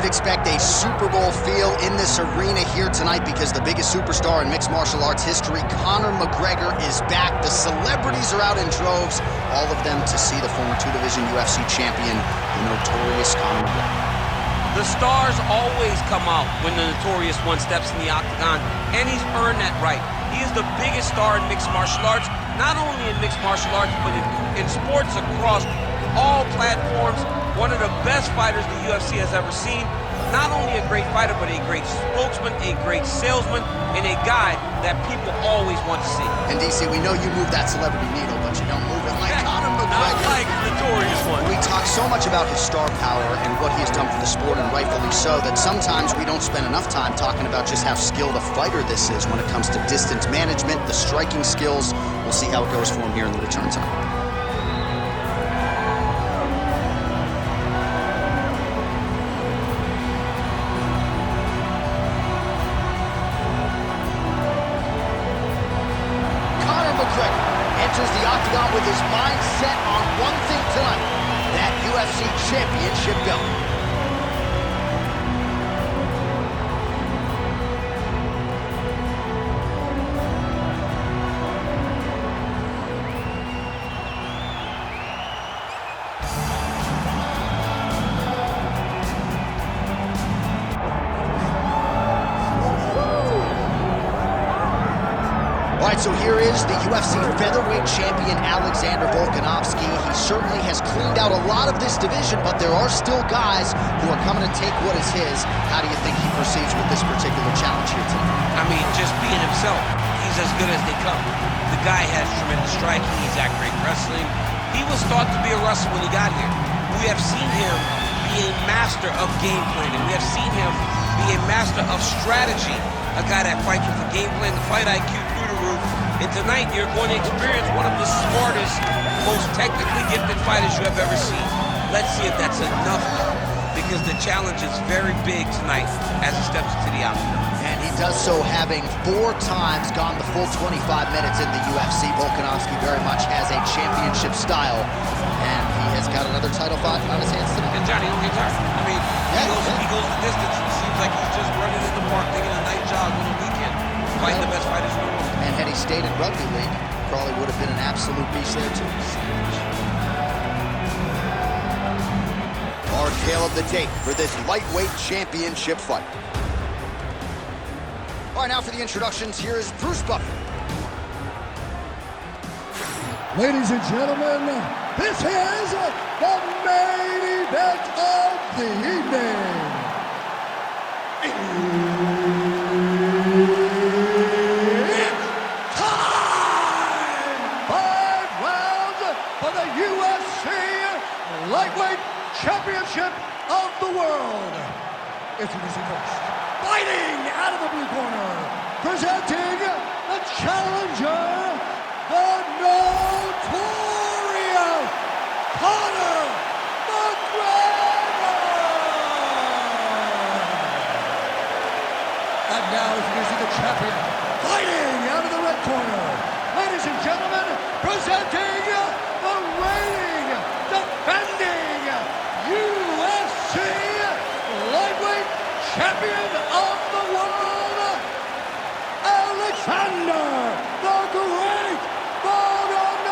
could expect a Super Bowl feel in this arena here tonight because the biggest superstar in mixed martial arts history, Conor McGregor, is back. The celebrities are out in droves, all of them to see the former two-division UFC champion, the notorious Conor McGregor. The stars always come out when the notorious one steps in the octagon, and he's earned that right. He is the biggest star in mixed martial arts, not only in mixed martial arts, but in sports across all platforms. One of the best fighters the UFC has ever seen. Not only a great fighter, but a great spokesman, a great salesman, and a guy that people always want to see. And DC, we know you move that celebrity needle, but you don't move it like Conor McGregor. Not like the notorious one. We talk so much about his star power and what he has done for the sport, and rightfully so, that sometimes we don't spend enough time talking about just how skilled a fighter this is when it comes to distance management, the striking skills. We'll see how it goes for him here in the return time. Enters the octagon with his mind set on one thing tonight, that UFC championship belt. All right, so here is the UFC featherweight champion, Alexander Volkanovski. He certainly has cleaned out a lot of this division, but there are still guys who are coming to take what is his. How do you think he proceeds with this particular challenge here tonight? I mean, just being himself. He's as good as they come. The guy has tremendous striking. He's at great wrestling. He was thought to be a wrestler when he got here. We have seen him be a master of game planning. We have seen him be a master of strategy. A guy that fights with a game plan, the fight IQ through the roof. And tonight, you're going to experience one of the smartest, most technically gifted fighters you have ever seen. Let's see if that's enough, because the challenge is very big tonight as he steps into the octagon. And he does so having 4 times gone the full 25 minutes in the UFC. Volkanovski very much has a championship style, and he has got another title fight on his hands tonight. And Johnny, don't get tired. I mean, he goes the distance. It seems like he's just running in the park, taking a night jog on the weekend, fighting the best fighters in the world. And had he stayed in rugby league, probably would have been an absolute beast there too. Our tale of the tape for this lightweight championship fight. All right, now for the introductions, here is Bruce Buffer. Ladies and gentlemen, this is the main event of the evening. It's time! 5 rounds for the UFC Lightweight Championship of the World. Introducing first, fighting out of the blue corner, presenting the challenger, the notorious Conor McGregor! And now introducing the champion, fighting out of the red corner, ladies and gentlemen, presenting the reigning, defending UFC Lightweight Champion of the World, Alexander the Great Volkanovski!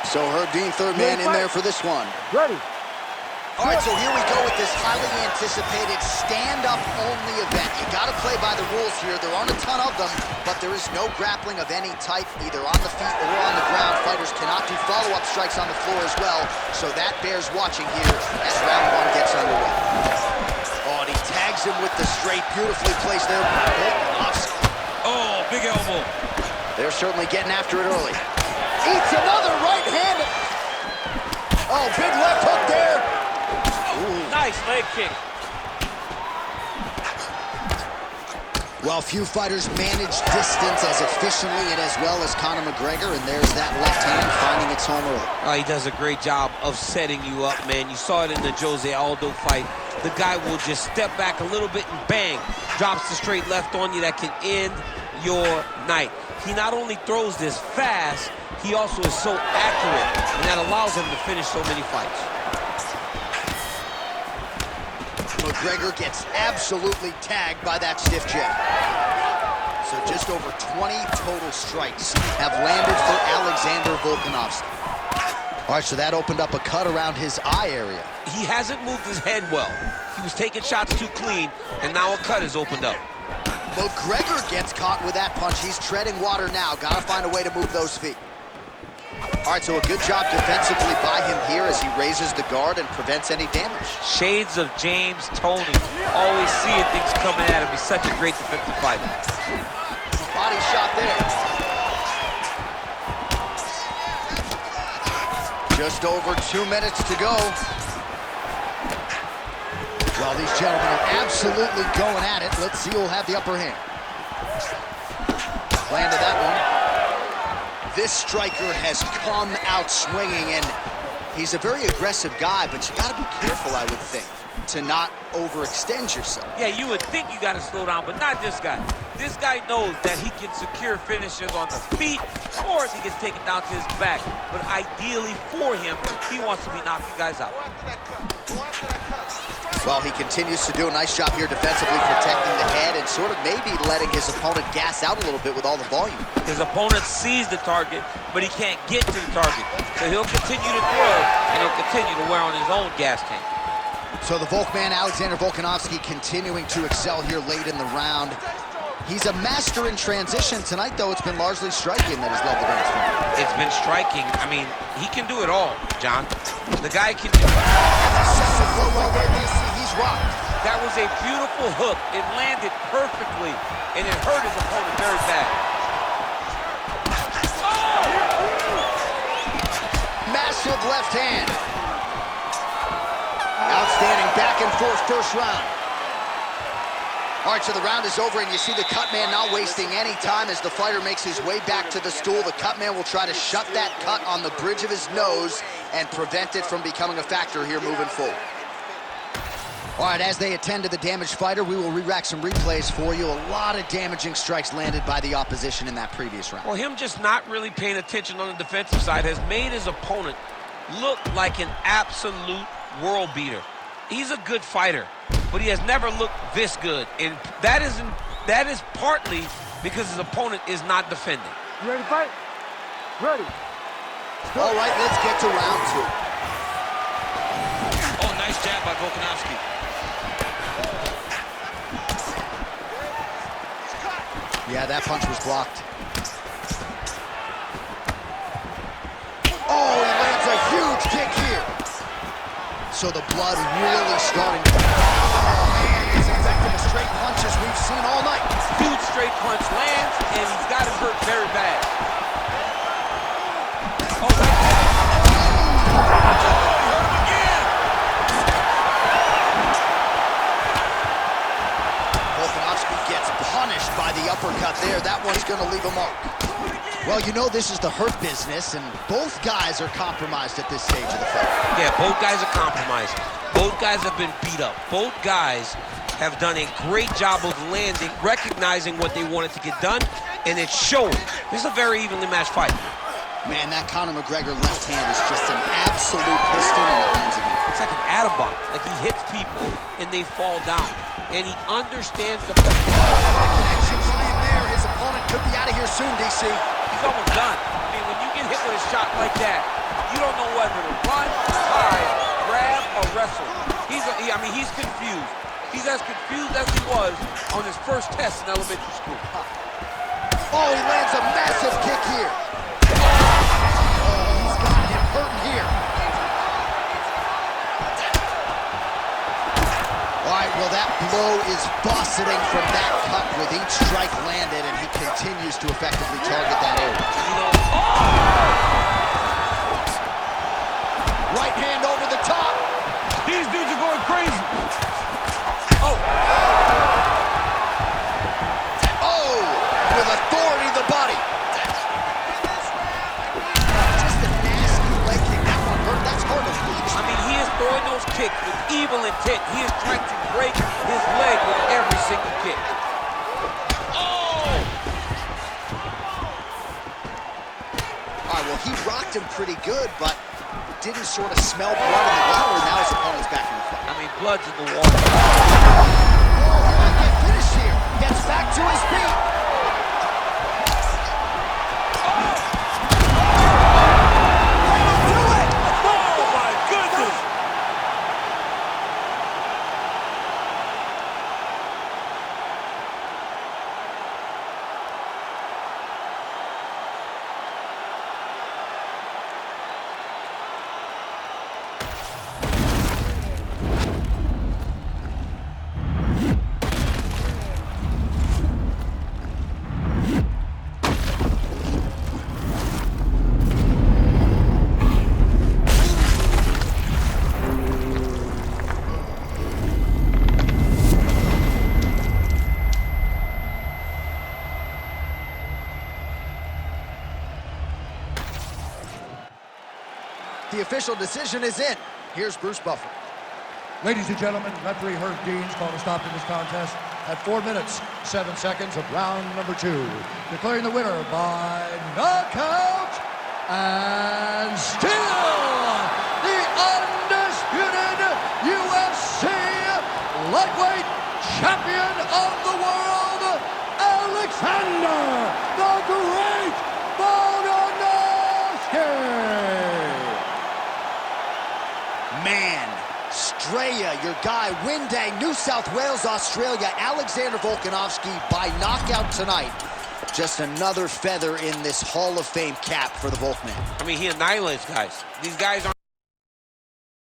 So Herb Dean, third man in there for this one. Ready. All right, so here we go with this highly anticipated stand-up only event. You got to play by the rules here. There aren't a ton of them, but there is no grappling of any type, either on the feet or on the ground. Fighters cannot do follow-up strikes on the floor as well, so that bears watching here as round 1 gets underway. Oh, and he tags him with the straight, beautifully placed there by Volkanovski. Oh, big elbow. They're certainly getting after it early. Eats another right hand. Oh, big left hook there. Nice leg kick. Well, few fighters manage distance as efficiently and as well as Conor McGregor, and there's that left hand finding its home early. He does a great job of setting you up, man. You saw it in the Jose Aldo fight. The guy will just step back a little bit and bang, drops the straight left on you that can end your night. He not only throws this fast, he also is so accurate, and that allows him to finish so many fights. McGregor gets absolutely tagged by that stiff jab. So just over 20 total strikes have landed for Alexander Volkanovski. All right, so that opened up a cut around his eye area. He hasn't moved his head well. He was taking shots too clean, and now a cut has opened up. McGregor gets caught with that punch. He's treading water now. Got to find a way to move those feet. All right, so a good job defensively by him here as he raises the guard and prevents any damage. Shades of James Toney. Always seeing things coming at him. He's such a great defensive fighter. Body shot there. Just over 2 minutes to go. Well, these gentlemen are absolutely going at it. Let's see who'll have the upper hand. Landed that one. This striker has come out swinging, and he's a very aggressive guy, but you got to be careful, I would think, to not overextend yourself. Yeah, you would think you got to slow down, but not this guy. This guy knows that he can secure finishes on the feet, or if he gets taken down to his back. But ideally for him, he wants to be knocking guys out. Well, he continues to do a nice job here defensively, protecting the head and sort of maybe letting his opponent gas out a little bit with all the volume. His opponent sees the target, but he can't get to the target. So he'll continue to throw, and he'll continue to wear on his own gas tank. So the Volkman, Alexander Volkanovski, continuing to excel here late in the round. He's a master in transition. Tonight, though, it's been largely striking that has led the dance form. It's been striking. I mean, he can do it all, John. The guy can... He's rocked. That was a beautiful hook. It landed perfectly, and it hurt his opponent very bad. Massive left hand. Outstanding back and forth first round. All right, so the round is over, and you see the cut man not wasting any time as the fighter makes his way back to the stool. The cut man will try to shut that cut on the bridge of his nose and prevent it from becoming a factor here moving forward. All right, as they attend to the damaged fighter, we will re-rack some replays for you. A lot of damaging strikes landed by the opposition in that previous round. Well, him just not really paying attention on the defensive side has made his opponent look like an absolute world beater. He's a good fighter, but he has never looked this good, and that is partly because his opponent is not defending. You ready to fight? Ready. All right, let's get to round two. Oh, nice jab by Volkanovski. Yeah, that punch was blocked. Oh, he lands a huge kick here. So the blood really starting to... Oh, man, he's effective as straight punches we've seen all night. Huge straight punch lands, and he's got him hurt very bad. Oh, Volkanovski gets punished by the uppercut there. That one's going to leave a mark. Well, you know this is the hurt business, and both guys are compromised at this stage of the fight. yeah, both guys are compromised. Both guys have been beat up. Both guys have done a great job of landing, recognizing what they wanted to get done, and it's showing. This is a very evenly matched fight. Man, that Conor McGregor left hand is just an absolute piston in the hands of him. It's like an Atabomb. Like he hits people, and they fall down. And he understands the... Connection line there. His opponent could be out of here soon, DC. He's almost done. I mean, when you get hit with a shot like that, you don't know whether to run, hide, grab, or wrestle. He's confused. He's as confused as he was on his first test in elementary school. Oh, he lands a massive kick here. Oh, he's got him hurting here. All right, well, that blow is buffeting from that cut with each strike landed, and he continues to effectively target that area. Right hand over the top. These dudes are going crazy. Oh, with authority to the body. Just a nasty leg kick. That one hurt. That's hard to reach. I mean, he is throwing those kicks with evil intent. He is trying to break his leg with every single kick. All right, well, he rocked him pretty good, but didn't sort of smell blood in the water. Now his opponent's back in the fight. I mean, blood's in the water. Oh, he might get finished here. Gets back to his feet. The official decision is in. Here's Bruce Buffer. Ladies and gentlemen, referee Herb Dean's called a stop to this contest at 4 minutes, 7 seconds of round number 2. Declaring the winner by knockout and still the undisputed UFC lightweight champion of the world, Alexander the Great Volkanovski. Man, Straya, your guy, Windang, New South Wales, Australia, Alexander Volkanovski by knockout tonight. Just another feather in this Hall of Fame cap for the Volkman. I mean, he annihilates guys. These guys aren't